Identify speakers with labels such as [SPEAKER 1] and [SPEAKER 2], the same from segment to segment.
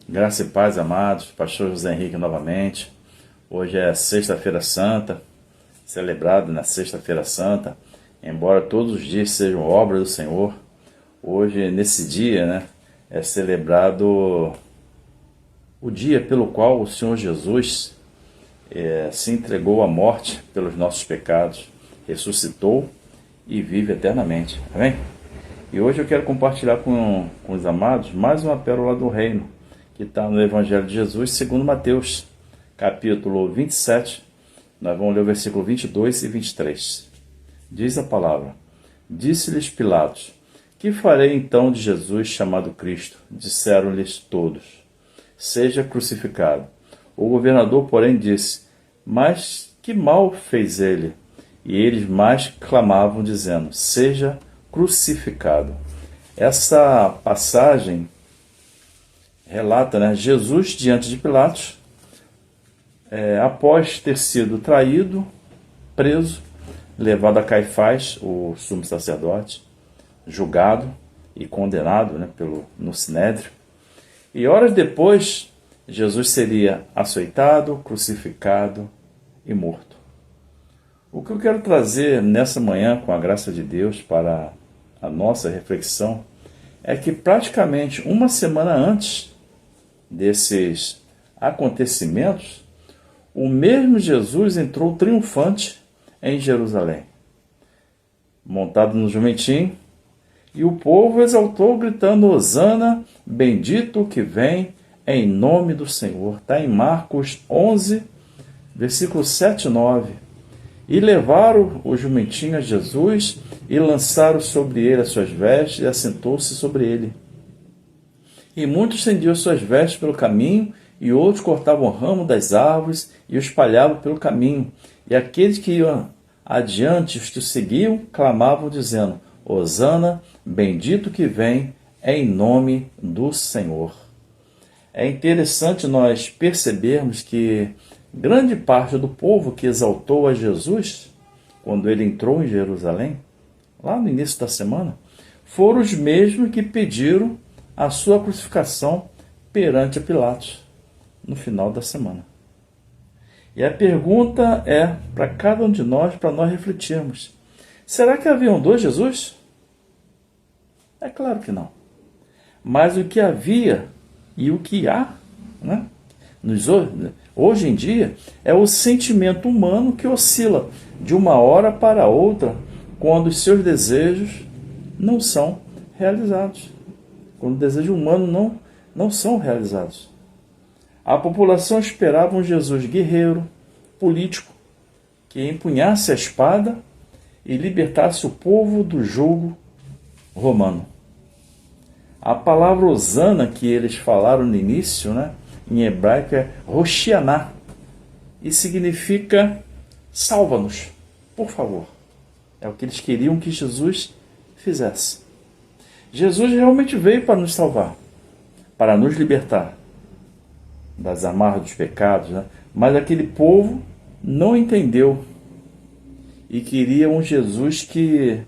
[SPEAKER 1] Graça e paz, amados. Pastor José Henrique novamente. Hoje é Sexta-feira Santa, celebrado na Sexta-feira Santa, embora todos os dias sejam obra do Senhor. Hoje, nesse dia, é celebrado o dia pelo qual o Senhor Jesus se entregou à morte pelos nossos pecados, ressuscitou e vive eternamente. Amém? E hoje eu quero compartilhar com os amados mais uma pérola do reino, que está no Evangelho de Jesus, segundo Mateus, capítulo 27. Nós vamos ler o versículo 22 e 23. Diz a palavra: Disse-lhes Pilatos: Que farei então de Jesus chamado Cristo? Disseram-lhes todos: Seja crucificado. O governador, porém, disse: Mas que mal fez ele? E eles mais clamavam, dizendo: Seja crucificado. Essa passagem relata, Jesus diante de Pilatos, após ter sido traído, preso, levado a Caifás, o sumo sacerdote, julgado e condenado no Sinédrio. E horas depois, Jesus seria açoitado, crucificado e morto. O que eu quero trazer nessa manhã, com a graça de Deus, para a nossa reflexão, é que praticamente uma semana antes desses acontecimentos, o mesmo Jesus entrou triunfante em Jerusalém, montado no jumentinho, e o povo exaltou, gritando: Hosana, bendito o que vem em nome do Senhor. Está em Marcos 11, versículos 7 e 9. E levaram o jumentinho a Jesus e lançaram sobre ele as suas vestes, e assentou-se sobre ele. E muitos estendiam suas vestes pelo caminho, e outros cortavam o ramo das árvores e o espalhavam pelo caminho. E aqueles que iam adiante, os que o seguiam, clamavam, dizendo: Hosana, bendito que vem em nome do Senhor. É interessante nós percebermos que grande parte do povo que exaltou a Jesus, quando ele entrou em Jerusalém, lá no início da semana, foram os mesmos que pediram a sua crucificação perante a Pilatos, no final da semana. E a pergunta é para cada um de nós, para nós refletirmos: será que haviam dois Jesus? É claro que não. Mas o que havia e o que há, hoje em dia, é o sentimento humano que oscila de uma hora para outra, quando os seus desejos não são realizados. Quando o desejo humano não são realizados. A população esperava um Jesus guerreiro, político, que empunhasse a espada e libertasse o povo do jugo romano. A palavra Hosana que eles falaram no início, em hebraico, é Hoshianá, e significa salva-nos, por favor. É o que eles queriam que Jesus fizesse. Jesus realmente veio para nos salvar, para nos libertar das amarras dos pecados, mas aquele povo não entendeu e queria um Jesus que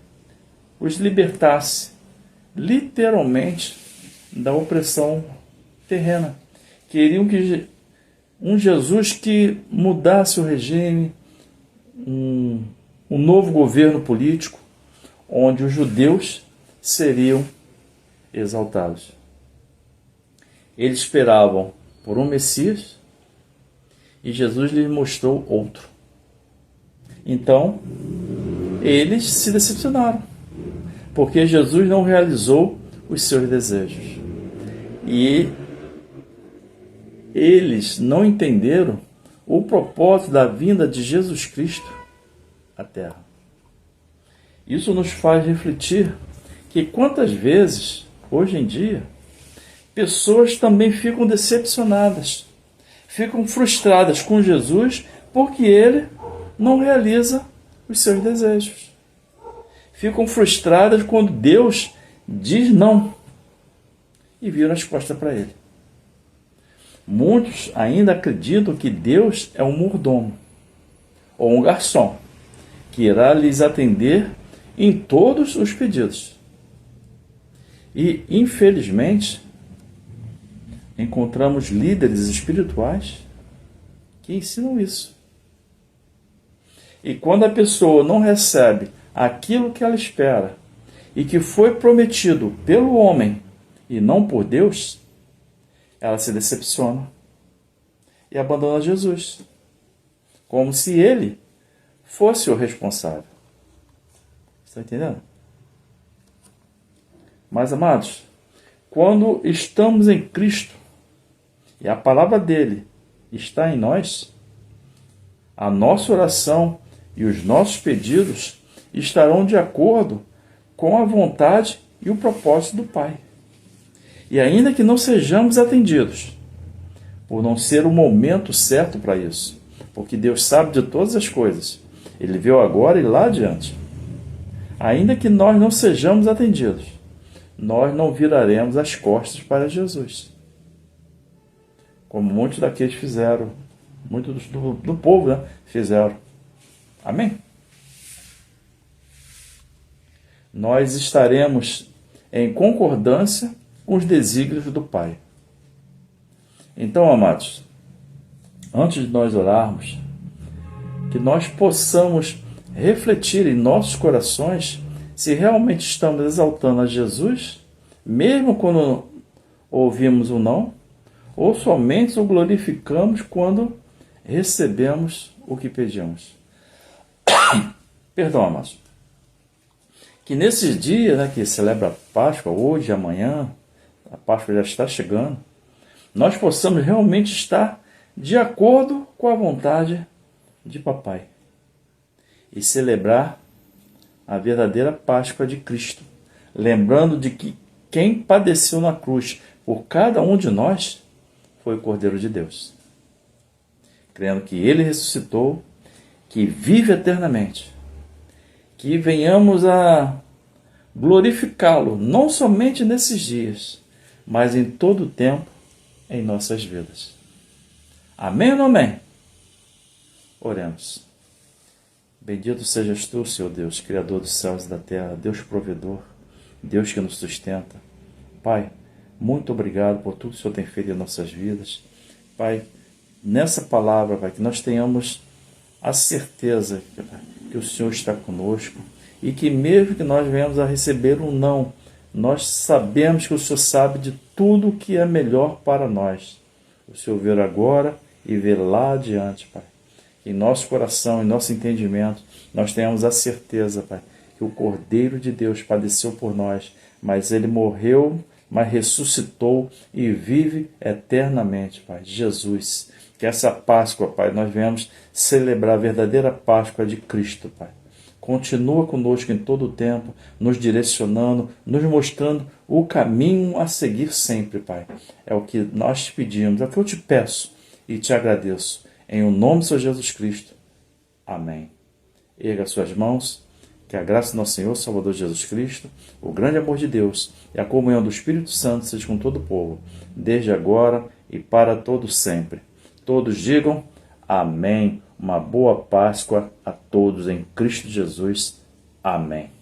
[SPEAKER 1] os libertasse, literalmente, da opressão terrena. Queriam um Jesus que mudasse o regime, um novo governo político, onde os judeus seriam exaltados. Eles esperavam por um Messias e Jesus lhes mostrou outro. Então, eles se decepcionaram, porque Jesus não realizou os seus desejos. E eles não entenderam o propósito da vinda de Jesus Cristo à Terra. Isso nos faz refletir que quantas vezes, hoje em dia, pessoas também ficam decepcionadas, ficam frustradas com Jesus porque ele não realiza os seus desejos. Ficam frustradas quando Deus diz não e viram as costas para ele. Muitos ainda acreditam que Deus é um mordomo ou um garçom que irá lhes atender em todos os pedidos. E, infelizmente, encontramos líderes espirituais que ensinam isso. E quando a pessoa não recebe aquilo que ela espera e que foi prometido pelo homem e não por Deus, ela se decepciona e abandona Jesus, como se ele fosse o responsável. Está entendendo? Mas, amados, quando estamos em Cristo e a palavra dele está em nós, a nossa oração e os nossos pedidos estarão de acordo com a vontade e o propósito do Pai. E ainda que não sejamos atendidos, por não ser o momento certo para isso, porque Deus sabe de todas as coisas, Ele viu agora e lá adiante. Ainda que nós não sejamos atendidos, nós não viraremos as costas para Jesus, como muitos daqueles fizeram, muitos do povo, né, fizeram. Amém? Nós estaremos em concordância com os desígnios do Pai. Então, amados, antes de nós orarmos, que nós possamos refletir em nossos corações se realmente estamos exaltando a Jesus, mesmo quando ouvimos o não, ou somente o glorificamos quando recebemos o que pedimos. Perdão, amados. Que nesses dias, né, que celebra a Páscoa, hoje, amanhã, a Páscoa já está chegando, nós possamos realmente estar de acordo com a vontade de Papai e celebrar a verdadeira Páscoa de Cristo, lembrando de que quem padeceu na cruz por cada um de nós foi o Cordeiro de Deus, crendo que Ele ressuscitou, que vive eternamente, que venhamos a glorificá-lo, não somente nesses dias, mas em todo o tempo em nossas vidas. Amém ou não amém? Oremos. Bendito sejas tu, Senhor Deus, Criador dos céus e da terra, Deus provedor, Deus que nos sustenta. Pai, muito obrigado por tudo que o Senhor tem feito em nossas vidas. Pai, nessa palavra, Pai, que nós tenhamos a certeza que o Senhor está conosco e que mesmo que nós venhamos a receber um não, nós sabemos que o Senhor sabe de tudo o que é melhor para nós. O Senhor vê agora e vê lá adiante, Pai. Em nosso coração, em nosso entendimento, nós tenhamos a certeza, Pai, que o Cordeiro de Deus padeceu por nós, mas Ele morreu, mas ressuscitou e vive eternamente, Pai. Jesus, que essa Páscoa, Pai, nós venhamos celebrar a verdadeira Páscoa de Cristo, Pai. Continua conosco em todo o tempo, nos direcionando, nos mostrando o caminho a seguir sempre, Pai. É o que nós te pedimos, é o que eu te peço e te agradeço. Em o nome do Senhor Jesus Cristo. Amém. Erga suas mãos, que a graça do nosso Senhor, Salvador Jesus Cristo, o grande amor de Deus e a comunhão do Espírito Santo seja com todo o povo, desde agora e para todo sempre. Todos digam amém. Uma boa Páscoa a todos em Cristo Jesus. Amém.